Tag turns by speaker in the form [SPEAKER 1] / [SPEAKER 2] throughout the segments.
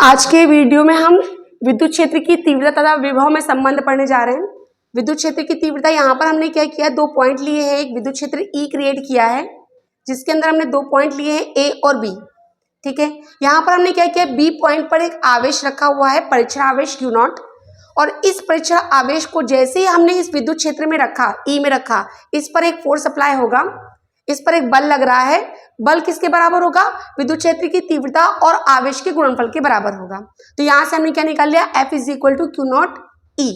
[SPEAKER 1] आज के वीडियो में हम विद्युत क्षेत्र की तीव्रता तथा विभव में संबंध पढ़ने जा रहे हैं। विद्युत क्षेत्र की तीव्रता, यहाँ पर हमने क्या किया, 2 पॉइंट लिए हैं। एक विद्युत क्षेत्र E क्रिएट किया है जिसके अंदर हमने 2 पॉइंट लिए हैं, A और B। ठीक है, यहाँ पर हमने क्या किया, B पॉइंट पर एक आवेश रखा हुआ है, परीक्षण आवेश Q0, और इस परीक्षण आवेश को जैसे ही हमने इस विद्युत क्षेत्र में रखा, E में रखा, इस पर एक फोर्स अप्लाई होगा, इस पर एक बल लग रहा है। बल किसके बराबर होगा, विद्युत क्षेत्र की तीव्रता और आवेश के गुणनफल के बराबर होगा। तो यहां से हमने क्या निकाल लिया, F = Q0 E।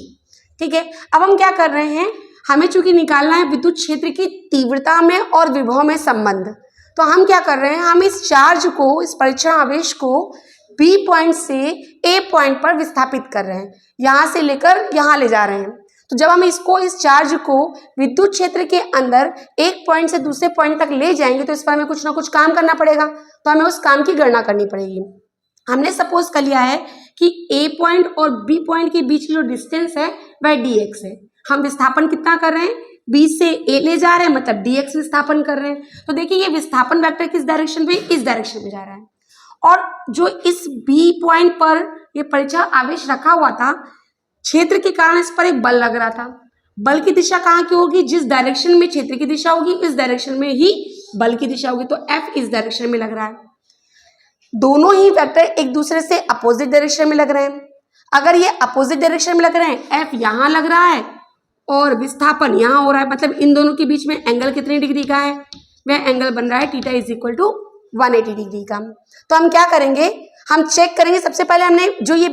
[SPEAKER 1] ठीक है, अब हम क्या कर रहे हैं, हमें चूंकि निकालना है विद्युत क्षेत्र की तीव्रता में और विभव में संबंध, तो हम क्या कर रहे हैं, हम इस चार्ज को, इस परीक्षण आवेश को B पॉइंट से A पॉइंट पर विस्थापित कर रहे हैं, यहां से लेकर यहां ले जा रहे हैं। तो जब हम इस चार्ज को विद्युत क्षेत्र के अंदर एक पॉइंट से दूसरे पॉइंट तक ले जाएंगे तो इस पर हमें कुछ ना कुछ काम करना पड़ेगा, तो हमें उस काम की गणना करनी पड़ेगी। हमने सपोज कर लिया है कि A पॉइंट और B पॉइंट के बीच जो डिस्टेंस है वह dx है। हम विस्थापन कितना कर रहे हैं, B से A ले जा रहे हैं, मतलब dx विस्थापन कर रहे हैं। तो देखिए ये विस्थापन वेक्टर किस डायरेक्शन में, इस डायरेक्शन में जा रहा है। और जो इस B पॉइंट पर ये परीक्षण आवेश रखा हुआ था, क्षेत्र के कारण इस पर एक बल लग रहा था। बल की दिशा कहाँ की होगी, जिस डायरेक्शन में क्षेत्र की दिशा होगी इस डायरेक्शन में ही बल की दिशा होगी। तो F इस डायरेक्शन में लग रहा है। दोनों ही वेक्टर एक दूसरे से अपोजिट डायरेक्शन में लग रहे हैं। अगर ये अपोजिट डायरेक्शन में लग रहे हैं, F यहाँ लग रहा है और विस्थापन यहाँ हो रहा है, मतलब इन दोनों के बीच में एंगल कितने डिग्री का है, वह एंगल बन रहा है θ = 180 डिग्री का। तो हम क्या करेंगे, हम चेक करेंगे। सबसे पहले हमने जो ये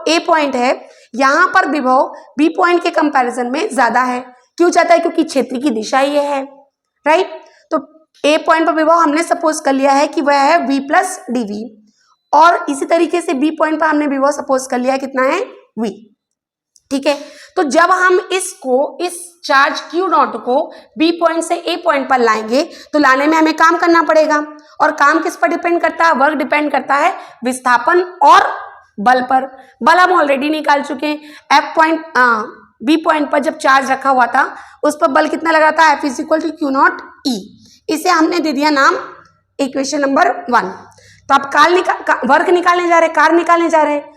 [SPEAKER 1] A पॉइंट है, यहाँ पर विभव B पॉइंट के कंपैरिजन में ज्यादा है। क्यों ज्यादा है, क्योंकि क्षेत्र की दिशा ये है, राइट। तो A पॉइंट पर विभव हमने सपोज कर लिया है कि वह है V + dV, और इसी तरीके से B पॉइंट पर हमने विभव सपोज कर लिया है कितना है, V। ठीक है, तो जब हम इस चार्ज Q0 को B पॉइंट से A पॉइंट पर लाएंगे तो लाने में हमें काम करना पड़ेगा, और काम किस पर डिपेंड करता है, वर्क डिपेंड करता है विस्थापन और बल पर। बल हम ऑलरेडी निकाल चुके हैं। B पॉइंट पर जब चार्ज रखा हुआ था उस पर बल कितना लगा था, F = Q0 E। इसे हमने दे दिया नाम इक्वेशन नंबर 1। तो अब वर्क निकालने जा रहे हैं, कार्य निकालने जा रहे हैं।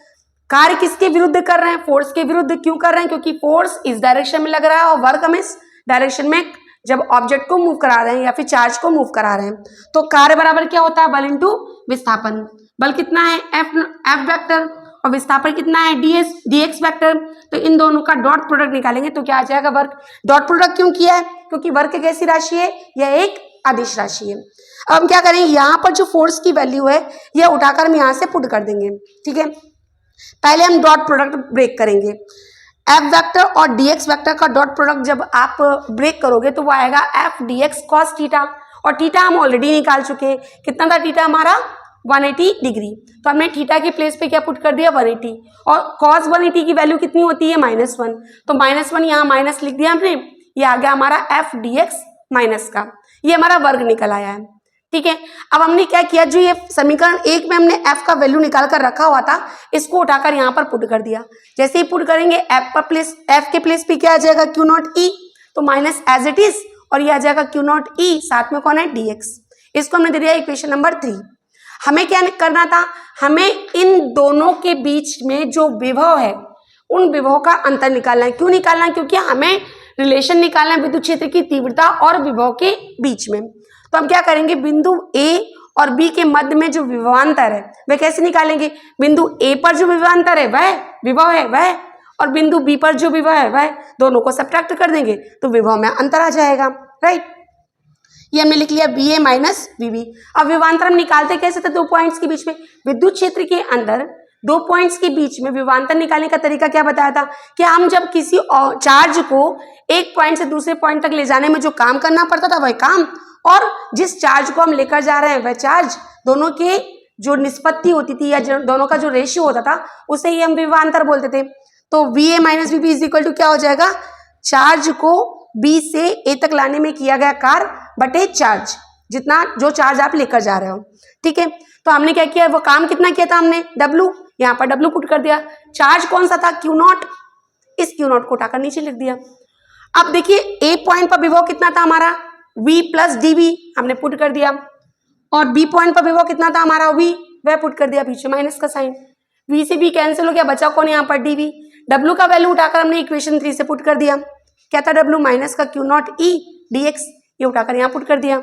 [SPEAKER 1] कार्य किसके विरुद्ध कर रहे हैं, फोर्स के विरुद्ध। क्यों कर रहे हैं, क्योंकि फोर्स इस डायरेक्शन में लग रहा है और वर्क हम इस डायरेक्शन में जब ऑब्जेक्ट को मूव करा रहे हैं या फिर चार्ज को मूव करा रहे हैं। तो कार्य बराबर क्या होता है, बल इंटू विस्थापन। बल कितना है, F वेक्टर, और विस्थापन कितना है, dx वेक्टर। तो इन दोनों का डॉट प्रोडक्ट निकालेंगे तो क्या आ जाएगा, वर्क। डॉट प्रोडक्ट क्यों किया है, क्योंकि वर्क एक ऐसी राशि है, यह एक अदिश राशि है। अब हम क्या करेंगे, यहाँ पर जो फोर्स की वैल्यू है यह उठाकर हम यहाँ से पुट कर देंगे। ठीक है, पहले हम डॉट प्रोडक्ट ब्रेक करेंगे। F वेक्टर और dx वेक्टर का डॉट प्रोडक्ट जब आप ब्रेक करोगे तो वो आएगा F dx cos थीटा, और थीटा हम ऑलरेडी निकाल चुके हैं। कितना था थीटा हमारा, 180 डिग्री। तो हमने थीटा के प्लेस पे क्या पुट कर दिया, 180, और cos 180 की वैल्यू कितनी होती है, -1। तो -1 यहाँ माइनस लिख दिया हमने, ये आ गया हमारा F dx माइनस का, ये हमारा वर्ग निकल आया है। ठीक है, अब हमने क्या किया, जो ये समीकरण 1 में हमने F का वैल्यू निकाल कर रखा हुआ था, इसको उठाकर यहाँ पर पुट कर दिया। जैसे ही पुट करेंगे F के प्लेस पे क्या आ जाएगा, Q0 E, तो माइनस एज इट इज, और ये आ जाएगा Q0 E, साथ में कौन है, dx। इसको हमने दे दिया इक्वेशन नंबर 3। हमें क्या करना था, हमें इन दोनों के बीच में जो विभव है उन विभव का अंतर निकालना है। क्यों निकालना है, क्योंकि हमें रिलेशन निकालना है विद्युत क्षेत्र की तीव्रता और विभव के बीच में। तो हम क्या करेंगे, बिंदु A और B के मध्य में जो विभवांतर है वह कैसे निकालेंगे, बिंदु A पर जो विभवांतर है वह विभव है वह, और बिंदु B पर जो विभव है वह, दोनों को सब्ट्रैक्ट कर देंगे तो विभव में अंतर आ जाएगा, राइट। ये हमने लिख लिया VA - VB। अब विभवांतर हम निकालते कैसे थे, 2 पॉइंट्स के बीच में। विद्युत क्षेत्र के अंदर 2 पॉइंट्स के बीच में विभवांतर निकालने का तरीका क्या बताया था, कि हम जब किसी चार्ज को एक पॉइंट से दूसरे पॉइंट तक ले जाने में जो काम करना पड़ता था वह काम, और जिस चार्ज को हम लेकर जा रहे हैं वह चार्ज, दोनों के जो निष्पत्ति होती थी या दोनों का जो रेशियो होता था उसे ही हम विभवांतर बोलते थे। तो VA - VB = क्या हो जाएगा, चार्ज को B से A तक लाने में किया गया कार्य बटे चार्ज, जितना जो चार्ज आप लेकर जा रहे हो। ठीक है, तो हमने क्या किया, वो काम कितना किया था हमने, W, यहाँ पर W पुट कर दिया। चार्ज कौन सा था, Q0, इस Q0 को उठाकर नीचे लिख दिया। अब देखिए A पॉइंट पर विभव कितना था हमारा, V + dV, हमने पुट कर दिया, और बी पॉइंट पर विभव कितना था हमारा, वी, वह पुट कर दिया पीछे, माइनस का साइन, वी से बी कैंसिल हो गया, बचा कौन यहाँ पर, डीवी। डब्ल्यू का वैल्यू उठाकर हमने इक्वेशन 3 से पुट कर दिया, क्या था डब्ल्यू, माइनस का Q not E D x, ये उठाकर यहाँ पुट कर दिया,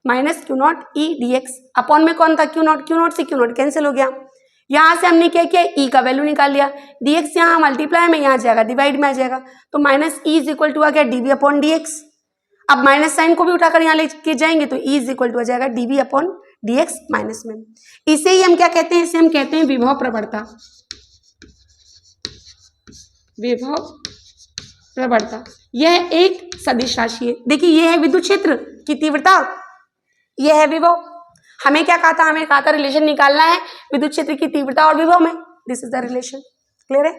[SPEAKER 1] minus Q not E D x, upon में कौन था क्यू नॉट से क्यू नॉट कैंसिल हो गया। यहाँ से हमने क्या किया, ई का वैल्यू निकाल लिया, डी एक्स यहाँ मल्टीप्लाई में यहाँ जाएगा, डिवाइड में आ जाएगा, तो minus E is equal to आ गया डीवी अपॉन डी एक्स। अब माइनस साइन को भी उठाकर यहाँ लेके जाएंगे तो ई इज इक्वल टू आ जाएगा dV upon d x minus में। इसे ही हम क्या कहते हैं, इसे हम कहते हैं विभव प्रवणता, विभव प्रवणता। यह एक सदिश राशि है। देखिए ये है विद्युत क्षेत्र की तीव्रता, यह है विभव। हमें क्या कहा था, हमें कहा था रिलेशन निकालना है विद्युत क्षेत्र की तीव्रता और विभव में। This is the relation, clear है।